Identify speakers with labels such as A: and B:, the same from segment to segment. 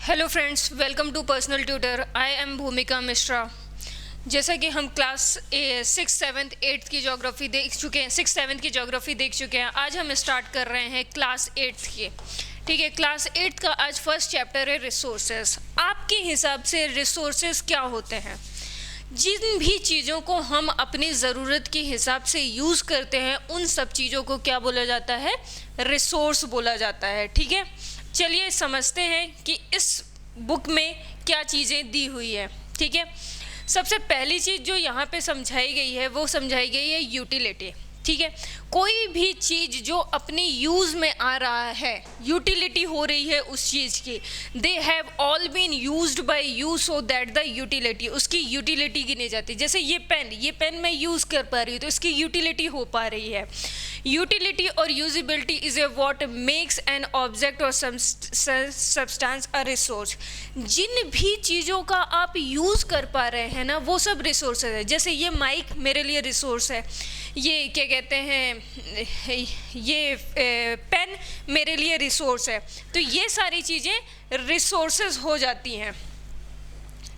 A: Hello friends, welcome to personal tutor. I am Bhumika Mishra. जैसा कि हम क्लास 6, 7, 8 की ज्योग्राफी देख चुके हैं, 6, 7 की ज्योग्राफी देख चुके हैं। आज हम स्टार्ट कर रहे हैं क्लास 8 की। ठीक है, क्लास 8 का आज फर्स्ट चैप्टर है रिसोर्सेज। आपके हिसाब से रिसोर्सेज क्या होते हैं? जिन भी चीज़ों को हम अपनी ज़रूरत के हिसाब से यूज़ करते हैं उन सब चीज़ों को क्या बोला जाता है? रिसोर्स बोला जाता है। ठीक है, चलिए समझते हैं कि इस बुक में क्या चीज़ें दी हुई है। ठीक है, सबसे पहली चीज़ जो यहाँ पे समझाई गई है वो समझाई गई है यूटिलिटी। ठीक है, कोई भी चीज़ जो अपनी यूज़ में आ रहा है, यूटिलिटी हो रही है उस चीज़ की, they have all been used by you so that the utility, उसकी यूटिलिटी गिनी जाती है। जैसे ये पेन मैं यूज़ कर पा रही हूँ तो इसकी यूटिलिटी हो पा रही है। यूटिलिटी और usability is a what makes an object और सब्सटेंस अ रिसोर्स। जिन भी चीज़ों का आप यूज़ कर पा रहे हैं ना, वो सब रिसोर्सेज है। जैसे ये माइक मेरे लिए रिसोर्स है, ये क्या कहते हैं, ये पेन मेरे लिए रिसोर्स है। तो ये सारी चीज़ें रिसोर्सेज हो जाती हैं।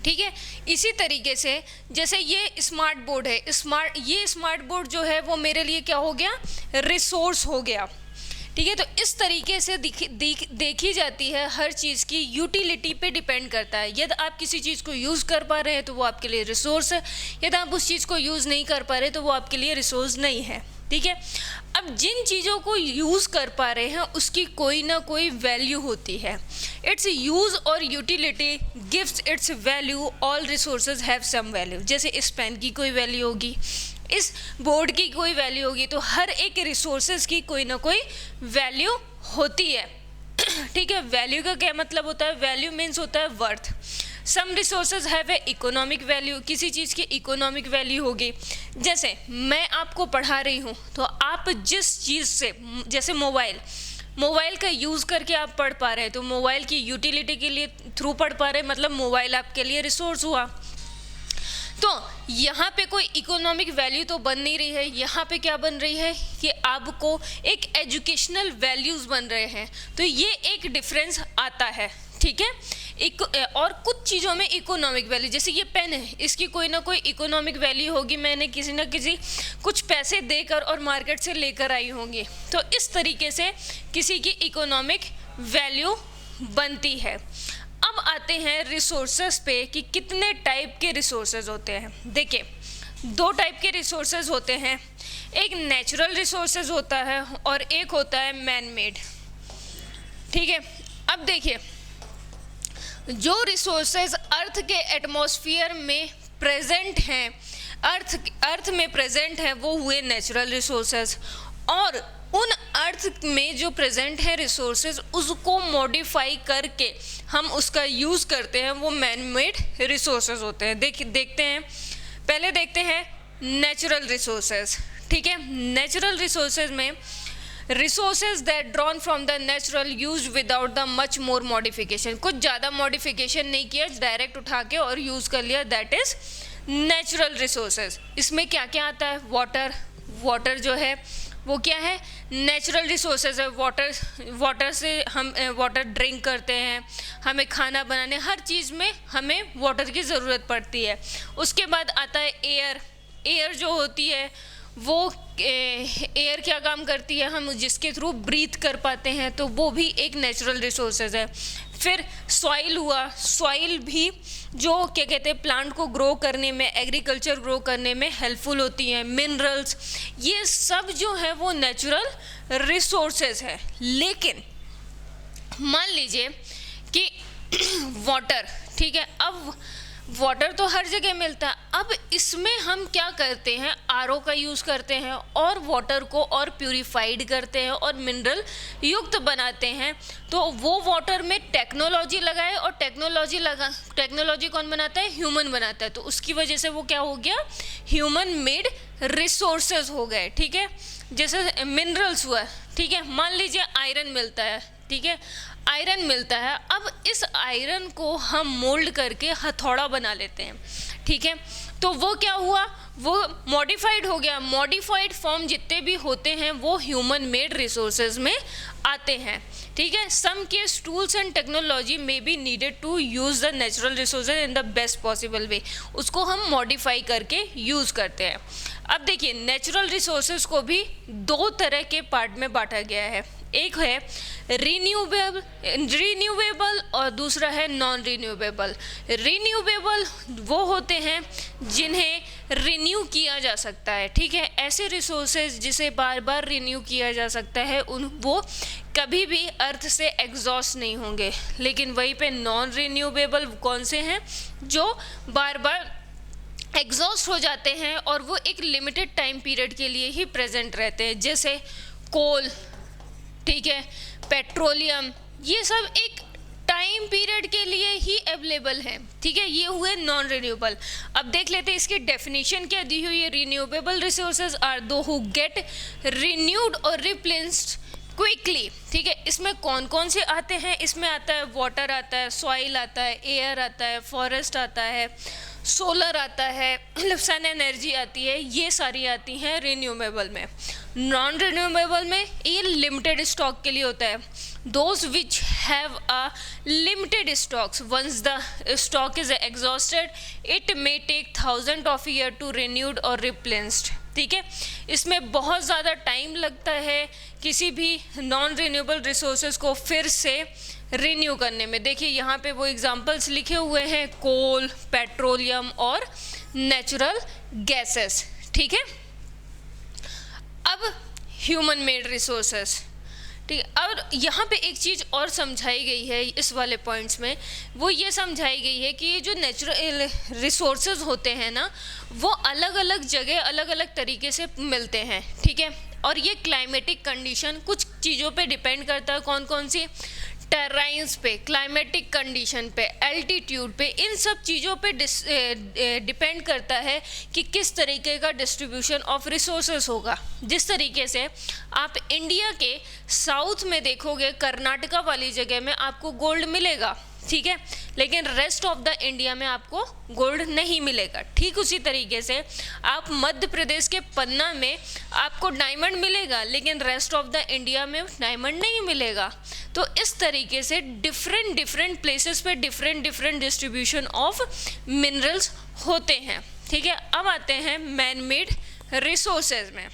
A: ठीक है, इसी तरीके से जैसे ये स्मार्ट बोर्ड है, ये स्मार्ट बोर्ड जो है वो मेरे लिए क्या हो गया? रिसोर्स हो गया। ठीक है, तो इस तरीके से देखी जाती है हर चीज़ की यूटिलिटी पे डिपेंड करता है। यदि आप किसी चीज़ को यूज़ कर पा रहे हैं तो वो आपके लिए रिसोर्स है, यदि आप उस चीज़ को यूज़ नहीं कर पा रहे तो वो आपके लिए रिसोर्स नहीं है। ठीक है, अब जिन चीज़ों को यूज़ कर पा रहे हैं उसकी कोई ना कोई वैल्यू होती है। इट्स यूज़ और utility gives its value. All resources have some value. जैसे इस पेन की कोई वैल्यू होगी, इस बोर्ड की कोई वैल्यू होगी, तो हर एक रिसोर्सेज की कोई ना कोई वैल्यू होती है। ठीक है, वैल्यू का क्या मतलब होता है? वैल्यू मीन्स होता है worth. Some resources have a economic value. किसी चीज़ की इकोनॉमिक वैल्यू होगी। जैसे मैं आपको पढ़ा रही हूँ तो आप जिस चीज़ से, जैसे मोबाइल का यूज़ करके आप पढ़ पा रहे हैं तो मोबाइल की यूटिलिटी के लिए थ्रू पढ़ पा रहे हैं, मतलब मोबाइल आपके लिए रिसोर्स हुआ। तो यहाँ पे कोई इकोनॉमिक वैल्यू तो बन नहीं रही है, यहाँ पे क्या बन रही है कि आपको एक एजुकेशनल वैल्यूज़ बन रहे हैं। तो ये एक डिफरेंस आता है। ठीक है, और कुछ चीज़ों में इकोनॉमिक वैल्यू, जैसे ये पेन है, इसकी कोई ना कोई इकोनॉमिक वैल्यू होगी, मैंने किसी न किसी कुछ पैसे देकर और मार्केट से लेकर आई होंगी। तो इस तरीके से किसी की इकोनॉमिक वैल्यू बनती है। अब आते हैं रिसोर्सेज पे कि कितने टाइप के रिसोर्सेज होते हैं। देखिए, 2 टाइप के रिसोर्सेज होते हैं। एक नेचुरल रिसोर्सेज होता है और एक होता है मैन मेड। ठीक है, अब देखिए, जो रिसोर्सेज अर्थ के एटमॉस्फेयर में प्रेजेंट हैं, अर्थ में प्रेजेंट है, वो हुए नेचुरल रिसोर्सेज। और उन अर्थ में जो प्रेजेंट है रिसोर्सेज, उसको मॉडिफाई करके हम उसका यूज़ करते हैं, वो मैन मेड रिसोर्सेज होते हैं। देखते हैं, पहले देखते हैं नेचुरल रिसोर्सेज। ठीक है, नेचुरल रिसोर्सेज में resources that drawn from the natural use without the much more modification. कुछ ज़्यादा मॉडिफिकेशन नहीं किया, डायरेक्ट उठा के और यूज़ कर लिया, दैट इज नेचुरल रिसोर्सेज। इसमें क्या क्या आता है? वाटर जो है वो क्या है? नेचुरल रिसोर्सेज है। वाटर से हम वाटर ड्रिंक करते हैं, हमें खाना बनाने, हर चीज़ में हमें वाटर की ज़रूरत पड़ती है। उसके बाद आता है एयर जो होती है, वो एयर क्या काम करती है? हम जिसके थ्रू ब्रीथ कर पाते हैं, तो वो भी एक नेचुरल रिसोर्सेज है। फिर सॉइल हुआ, सॉइल भी जो क्या कहते हैं, प्लांट को ग्रो करने में, एग्रीकल्चर ग्रो करने में हेल्पफुल होती हैं। मिनरल्स, ये सब जो है वो नेचुरल रिसोर्सेज है। लेकिन मान लीजिए कि वाटर, ठीक है, अब वाटर तो हर जगह मिलता है। अब इसमें हम क्या करते हैं? आरओ का यूज़ करते हैं और वाटर को और प्यूरिफाइड करते हैं और मिनरल युक्त बनाते हैं। तो वो वाटर में टेक्नोलॉजी लगाए, और टेक्नोलॉजी कौन बनाता है? ह्यूमन बनाता है। तो उसकी वजह से वो क्या हो गया? ह्यूमन मेड रिसोर्सेज हो गए। ठीक है, जैसे मिनरल्स हुआ। ठीक है, मान लीजिए आयरन मिलता है। ठीक है, आयरन मिलता है। अब इस आयरन को हम मोल्ड करके हथौड़ा बना लेते हैं। ठीक है, तो वो क्या हुआ? वो मॉडिफाइड हो गया। मॉडिफाइड फॉर्म जितने भी होते हैं वो ह्यूमन मेड रिसोर्सेज में आते हैं, ठीक है। Some case tools and technology may be needed to use the natural resources in the best possible way, उसको हम मॉडिफाई करके यूज़ करते हैं। अब देखिए, नेचुरल रिसोर्सेज को भी दो तरह के पार्ट में बांटा गया है, एक है रिन्यूएबल और दूसरा है नॉन रिन्यूएबल। रिन्यूएबल वो होते हैं जिन्हें रिन्यू किया जा सकता है, ठीक है। ऐसे रिसोर्सेज जिसे बार बार रिन्यू किया जा सकता है वो कभी भी अर्थ से एग्जॉस्ट नहीं होंगे। लेकिन वहीं पे नॉन रिन्यूएबल कौन से हैं, जो बार बार एग्जॉस्ट हो जाते हैं और वो एक लिमिटेड टाइम पीरियड के लिए ही प्रेजेंट रहते हैं, जैसे कोल, ठीक है, पेट्रोलियम, ये सब एक टाइम पीरियड के लिए ही अवेलेबल है, ठीक है। ये हुए नॉन रिन्यूएबल। अब देख लेते हैं इसकी डेफिनेशन क्या दी हुई है। रिन्यूएबल रिसोर्सेज आर दो हु गेट रिन्यूड और रिप्लेस्ड क्विकली, ठीक है। इसमें कौन कौन से आते हैं, इसमें आता है वाटर, आता है सॉइल, आता है एयर, आता है फॉरेस्ट, आता है सोलर, आता है सन एनर्जी आती है, ये सारी आती हैं रिन्यूएबल में। नॉन रिन्यूएबल में ये लिमिटेड स्टॉक के लिए होता है। Those which have a limited stocks, once the stock is exhausted it may take 1000 of year to renewed और रिप्लेस्ड, ठीक है। इसमें बहुत ज़्यादा टाइम लगता है किसी भी नॉन रिन्यूएबल रिसोर्सेज को फिर से रिन्यू करने में। देखिए यहाँ पे वो एग्जांपल्स लिखे हुए हैं, कोल, पेट्रोलियम और नेचुरल गैसेस, ठीक है। अब ह्यूमन मेड रिसोर्सेस, ठीक है। और यहाँ पे एक चीज़ और समझाई गई है इस वाले पॉइंट्स में, वो ये समझाई गई है कि ये जो नेचुरल रिसोर्सेज होते हैं ना, वो अलग अलग जगह अलग अलग तरीके से मिलते हैं, ठीक है। और ये क्लाइमेटिक कंडीशन कुछ चीज़ों पे डिपेंड करता है, कौन कौन सी, टेराइन्स पे, क्लाइमेटिक कंडीशन पे, एल्टीट्यूड पे, इन सब चीज़ों पे डिपेंड करता है कि किस तरीके का डिस्ट्रीब्यूशन ऑफ रिसोर्सेज होगा। जिस तरीके से आप इंडिया के साउथ में देखोगे, कर्नाटका वाली जगह में आपको गोल्ड मिलेगा, ठीक है, लेकिन रेस्ट ऑफ द इंडिया में आपको गोल्ड नहीं मिलेगा। ठीक उसी तरीके से आप मध्य प्रदेश के पन्ना में आपको डायमंड मिलेगा, लेकिन रेस्ट ऑफ द इंडिया में डायमंड नहीं मिलेगा। तो इस तरीके से डिफरेंट प्लेसेस पे डिफरेंट डिस्ट्रीब्यूशन ऑफ मिनरल्स होते हैं, ठीक है। अब आते हैं मैन मेड रिसोर्सेज में।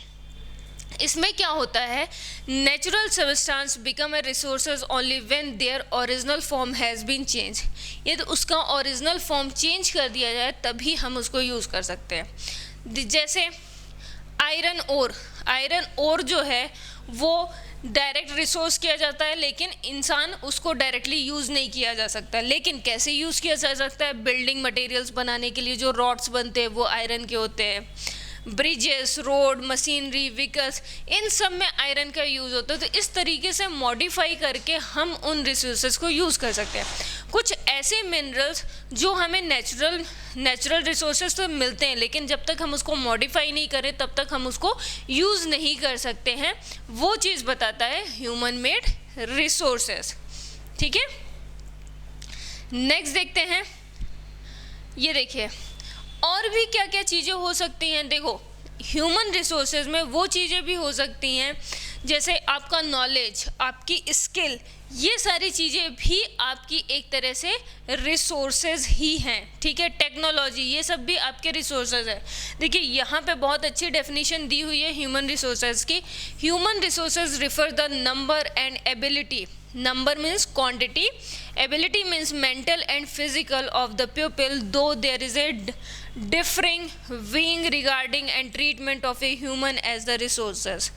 A: इसमें क्या होता है, natural substance become a resources only when their original form has been change. यदि उसका ओरिजिनल फॉर्म चेंज कर दिया जाए तभी हम उसको यूज़ कर सकते हैं। जैसे आयरन ओर जो है वो डायरेक्ट रिसोर्स किया जाता है, लेकिन इंसान उसको डायरेक्टली यूज़ नहीं किया जा सकता। लेकिन कैसे यूज़ किया जा सकता है, बिल्डिंग मटेरियल्स बनाने के लिए जो रॉड्स बनते हैं वो आयरन के होते हैं, ब्रिजेस, रोड, मशीनरी, व्हीकल्स, इन सब में आयरन का यूज़ होता है। तो इस तरीके से मॉडिफाई करके हम उन रिसोर्सेज को यूज़ कर सकते हैं। कुछ ऐसे मिनरल्स जो हमें नेचुरल रिसोर्सेज तो मिलते हैं, लेकिन जब तक हम उसको मॉडिफाई नहीं करें तब तक हम उसको यूज़ नहीं कर सकते हैं। वो चीज़ बताता है ह्यूमन मेड रिसोर्सेज, ठीक है। नेक्स्ट देखते हैं, ये देखिए और भी क्या क्या चीज़ें हो सकती हैं। देखो, ह्यूमन रिसोर्सेज में वो चीज़ें भी हो सकती हैं जैसे आपका नॉलेज, आपकी स्किल, ये सारी चीज़ें भी आपकी एक तरह से रिसोर्सेज ही हैं, ठीक है। टेक्नोलॉजी, ये सब भी आपके रिसोर्सेज है। देखिए यहाँ पे बहुत अच्छी डेफिनेशन दी हुई है ह्यूमन रिसोर्सेज की। Human resources refer the number and ability. Number means quantity, ability means mental and physical of the pupil, though there is a differing viewing regarding and treatment of a human as the resources.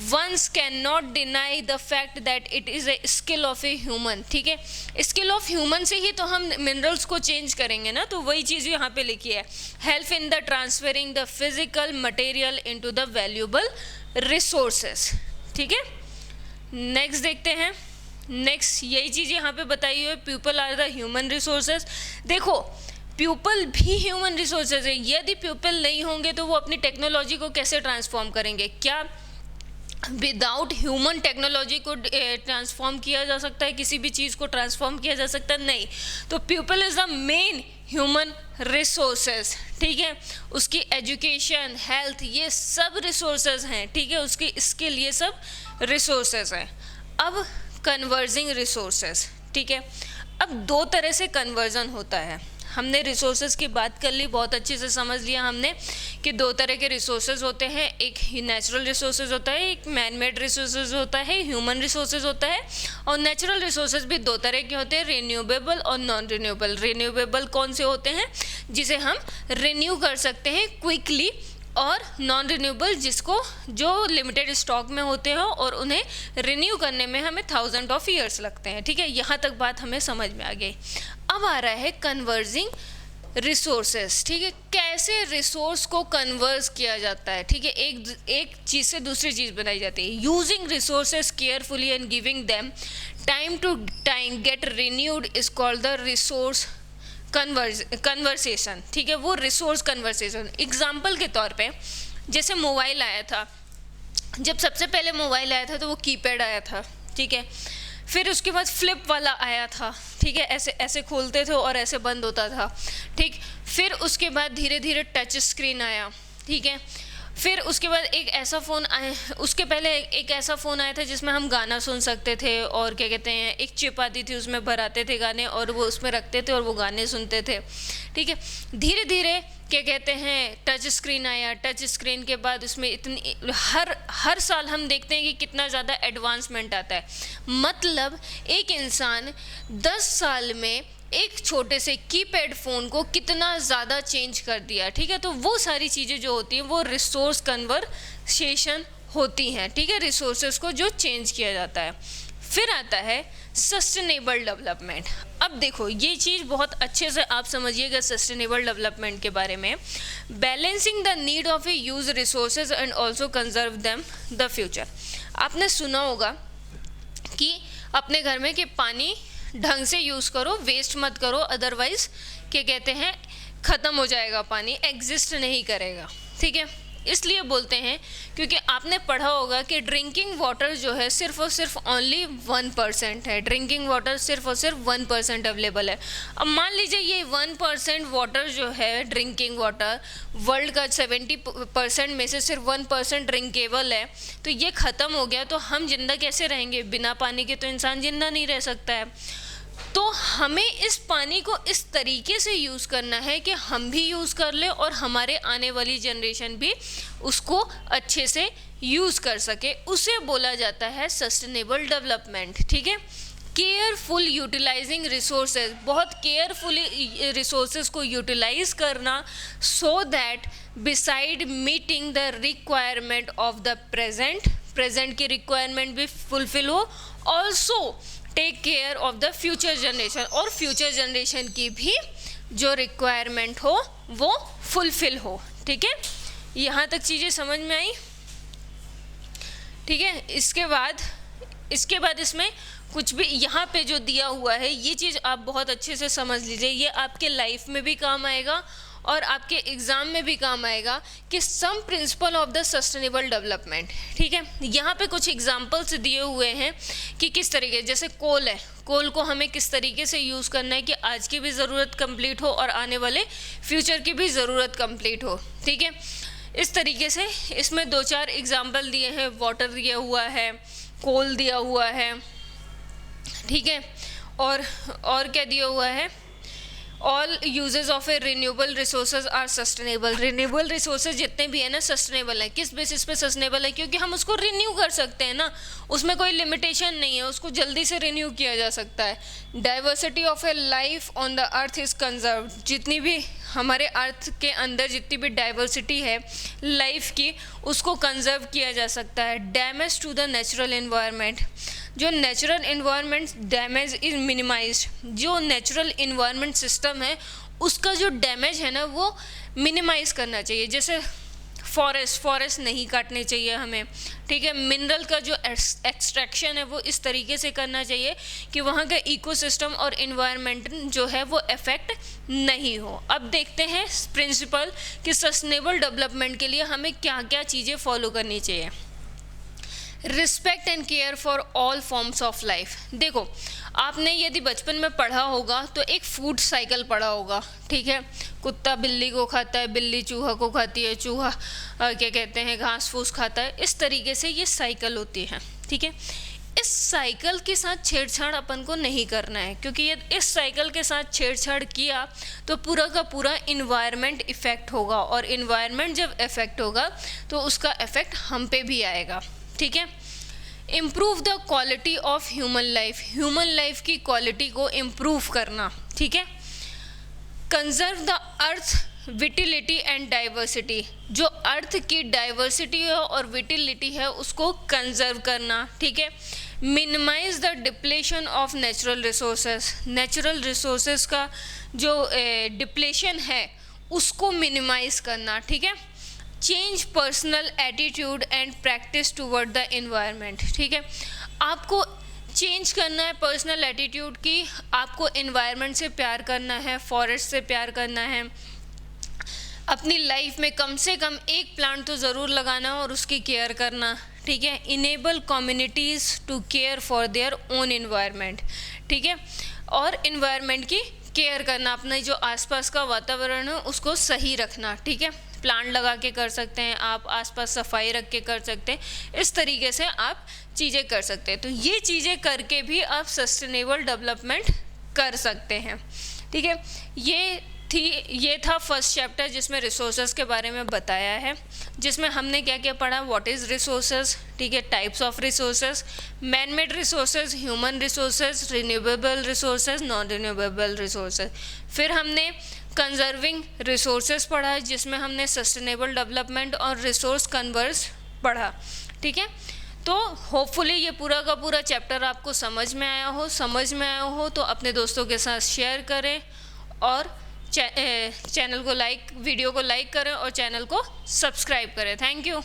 A: One cannot deny the fact that it is a skill of a human, ठीक है। Skill of human से ही तो हम minerals को change करेंगे ना, तो वही चीज़ यहाँ पे लिखी है, help in the transferring the physical material into the valuable resources, ठीक है। नेक्स्ट देखते हैं। नेक्स्ट यही चीज़ यहाँ पे बताई हुई है, people are the human resources. देखो, पीपल भी ह्यूमन रिसोर्सेज है। यदि पीपल नहीं होंगे तो वो अपनी टेक्नोलॉजी को कैसे ट्रांसफॉर्म करेंगे? क्या विदाउट ह्यूमन टेक्नोलॉजी को ट्रांसफॉर्म किया जा सकता है, किसी भी चीज़ को ट्रांसफॉर्म किया जा सकता है? नहीं। तो people is the main human resources, ठीक है। उसकी एजुकेशन, हेल्थ, ये सब रिसोर्सेज हैं, ठीक है। उसकी स्किल, ये सब रिसोर्सेज हैं। अब कन्वर्जिंग रिसोर्सेज, ठीक है। अब दो तरह से कन्वर्जन होता है। हमने रिसोर्सेज की बात कर ली, बहुत अच्छे से समझ लिया हमने कि दो तरह के रिसोर्सेज होते हैं, एक नेचुरल रिसोर्सेज होता है, एक मैन मेड रिसोर्सेज होता है, ह्यूमन रिसोर्सेज होता है। और नेचुरल रिसोर्सेज भी दो तरह के होते हैं, रिन्यूएबल और नॉन रिन्यूएबल। रिन्यूएबल कौन से होते हैं? जिसे हम रिन्यू कर सकते हैं क्विकली, और नॉन रिन्यूएबल जिसको जो लिमिटेड स्टॉक में होते हैं और उन्हें रिन्यू करने में हमें 1000 ऑफ ईयर्स लगते हैं, ठीक है। यहाँ तक बात हमें समझ में आ गई। अब आ रहा है कन्वर्जिंग रिसोर्सेस, ठीक है। कैसे रिसोर्स को कन्वर्ज किया जाता है, ठीक है। एक चीज़ से दूसरी चीज़ बनाई जाती है। Using resources carefully and giving them time to time get renewed is called the resource conversation, ठीक है। वो रिसोर्स कन्वर्सेशन। एग्जाम्पल के तौर पे जैसे मोबाइल आया था, जब सबसे पहले मोबाइल आया था तो वो कीपैड आया था, ठीक है। फिर उसके बाद फ्लिप वाला आया था, ठीक है। ऐसे ऐसे खोलते थे और ऐसे बंद होता था, ठीक। फिर उसके बाद धीरे धीरे टच स्क्रीन आया, ठीक है। फिर उसके बाद एक ऐसा फ़ोन आया, उसके पहले एक ऐसा फ़ोन आया था जिसमें हम गाना सुन सकते थे, और क्या कहते हैं, एक चिप आती थी, उसमें भराते थे गाने और वो उसमें रखते थे और वो गाने सुनते थे, ठीक है। धीरे धीरे क्या कहते हैं, टच स्क्रीन आया। टच स्क्रीन के बाद उसमें इतनी हर साल हम देखते हैं कि कितना ज़्यादा एडवांसमेंट आता है। मतलब एक इंसान 10 साल में एक छोटे से कीपैड फ़ोन को कितना ज़्यादा चेंज कर दिया, ठीक है। तो वो सारी चीज़ें जो होती हैं वो रिसोर्स कन्वर्सेशन होती हैं, ठीक है। रिसोर्सेज को जो चेंज किया जाता है। फिर आता है सस्टेनेबल डेवलपमेंट। अब देखो ये चीज़ बहुत अच्छे से आप समझिएगा सस्टेनेबल डेवलपमेंट के बारे में। Balancing the need of A use resources and also conserve them the future. आपने सुना होगा कि अपने घर में कि पानी ढंग से यूज़ करो, वेस्ट मत करो, अदरवाइज क्या कहते हैं, ख़त्म हो जाएगा, पानी एग्जिस्ट नहीं करेगा, ठीक है। इसलिए बोलते हैं क्योंकि आपने पढ़ा होगा कि ड्रिंकिंग वाटर जो है सिर्फ और सिर्फ ओनली 1% है। ड्रिंकिंग वाटर सिर्फ और सिर्फ 1% अवेलेबल है। अब मान लीजिए ये 1% वाटर जो है, ड्रिंकिंग वाटर, वर्ल्ड का 70% में से सिर्फ 1% ड्रिंकेबल है, तो ये ख़त्म हो गया तो हम जिंदा कैसे रहेंगे? बिना पानी के तो इंसान जिंदा नहीं रह सकता है। तो हमें इस पानी को इस तरीके से यूज़ करना है कि हम भी यूज़ कर लें और हमारे आने वाली जनरेशन भी उसको अच्छे से यूज़ कर सके। उसे बोला जाता है सस्टेनेबल डेवलपमेंट, ठीक है। केयरफुल यूटिलाइजिंग रिसोर्सेज, बहुत केयरफुली रिसोर्सेज को यूटिलाइज करना, so that beside meeting the requirement of the present की रिक्वायरमेंट भी फुलफिल हो, also take care of the future generation, और फ्यूचर जनरेशन की भी जो रिक्वायरमेंट हो वो फुलफिल हो, ठीक है। यहाँ तक चीज़ें समझ में आई, ठीक है। इसके बाद इसमें कुछ भी यहाँ पे जो दिया हुआ है ये चीज़ आप बहुत अच्छे से समझ लीजिए, ये आपके लाइफ में भी काम आएगा और आपके एग्ज़ाम में भी काम आएगा कि some principle of the sustainable development, ठीक है। यहाँ पे कुछ एग्जांपल्स दिए हुए हैं कि किस तरीके, जैसे कोल है, कोल को हमें किस तरीके से यूज़ करना है कि आज की भी ज़रूरत कंप्लीट हो और आने वाले फ्यूचर की भी ज़रूरत कंप्लीट हो, ठीक है। इस तरीके से इसमें 2-4 एग्जाम्पल दिए हैं। वाटर दिया हुआ है, कोल दिया हुआ है, ठीक है। और क्या दिया हुआ है, all uses of a renewable resources are sustainable. Renewable resources जितने भी है ना सस्टेनेबल है। किस बेसिस पे सस्टेनेबल है? क्योंकि हम उसको रिन्यू कर सकते हैं ना, उसमें कोई लिमिटेशन नहीं है, उसको जल्दी से रिन्यू किया जा सकता है। Diversity of A life on the earth is conserve. जितनी भी हमारे अर्थ के अंदर जितनी भी डाइवर्सिटी है लाइफ की, उसको कंजर्व किया जा सकता है। Damage to the natural environment, जो natural environment damage is minimised. जो नेचुरल एनवायरनमेंट सिस्टम है उसका जो डैमेज है ना वो मिनिमाइज करना चाहिए। जैसे फॉरेस्ट नहीं काटने चाहिए हमें, ठीक है। मिनरल का जो एक्सट्रैक्शन है वो इस तरीके से करना चाहिए कि वहाँ का इकोसिस्टम और एनवायरनमेंट जो है वो इफेक्ट नहीं हो। अब देखते हैं प्रिंसिपल कि सस्टेनेबल डेवलपमेंट के लिए हमें क्या क्या चीज़ें फॉलो करनी चाहिए। Respect and care for all forms of life. देखो, आपने यदि बचपन में पढ़ा होगा तो एक फूड साइकिल पढ़ा होगा, ठीक है। कुत्ता बिल्ली को खाता है, बिल्ली चूहा को खाती है, चूहा क्या कहते हैं घास फूस खाता है। इस तरीके से ये साइकिल होती है, ठीक है। इस साइकिल के साथ छेड़छाड़ अपन को नहीं करना है, क्योंकि ये इस साइकिल के साथ छेड़छाड़ किया तो पूरा का पूरा इन्वायरमेंट इफ़ेक्ट होगा, और इन्वायरमेंट जब इफ़ेक्ट होगा तो उसका इफ़ेक्ट हम पे भी आएगा, ठीक है। Improve the quality of human life, human life की क्वालिटी को इम्प्रूव करना, ठीक है। Conserve the earth vitality and diversity, जो अर्थ की डाइवर्सिटी है और विटिलिटी है उसको कंजर्व करना, ठीक है। Minimise the depletion of natural resources, natural resources का जो डिप्लेशन है उसको मिनिमाइज करना, ठीक है। Change personal attitude and practice toward the environment, ठीक है। आपको चेंज करना है पर्सनल एटीट्यूड की, आपको एनवायरनमेंट से प्यार करना है, फॉरेस्ट से प्यार करना है, अपनी लाइफ में कम से कम एक प्लांट तो ज़रूर लगाना और उसकी केयर करना, ठीक है। Enable communities to care for their own environment, ठीक है। और एनवायरनमेंट की केयर करना, अपने जो आसपास का वातावरण है उसको सही रखना, ठीक है। प्लांट लगा के कर सकते हैं आप, आसपास सफाई रख के कर सकते हैं, इस तरीके से आप चीज़ें कर सकते हैं। तो ये चीज़ें करके भी आप सस्टेनेबल डेवलपमेंट कर सकते हैं, ठीक है। ये था फर्स्ट चैप्टर जिसमें रिसोर्सेज के बारे में बताया है, जिसमें हमने क्या क्या पढ़ा, व्हाट इज़ रिसोर्सेज, ठीक है, types of resources, man made resources, human resources, renewable resources, non renewable resources. फिर हमने कंजर्विंग रिसोर्सेज पढ़ा, जिसमें हमने सस्टेनेबल डेवलपमेंट और रिसोर्स कन्वर्स पढ़ा, ठीक है। तो होपफुली ये पूरा का पूरा चैप्टर आपको समझ में आया हो तो अपने दोस्तों के साथ शेयर करें, और चैनल को वीडियो को लाइक करें और चैनल को सब्सक्राइब करें। Thank you.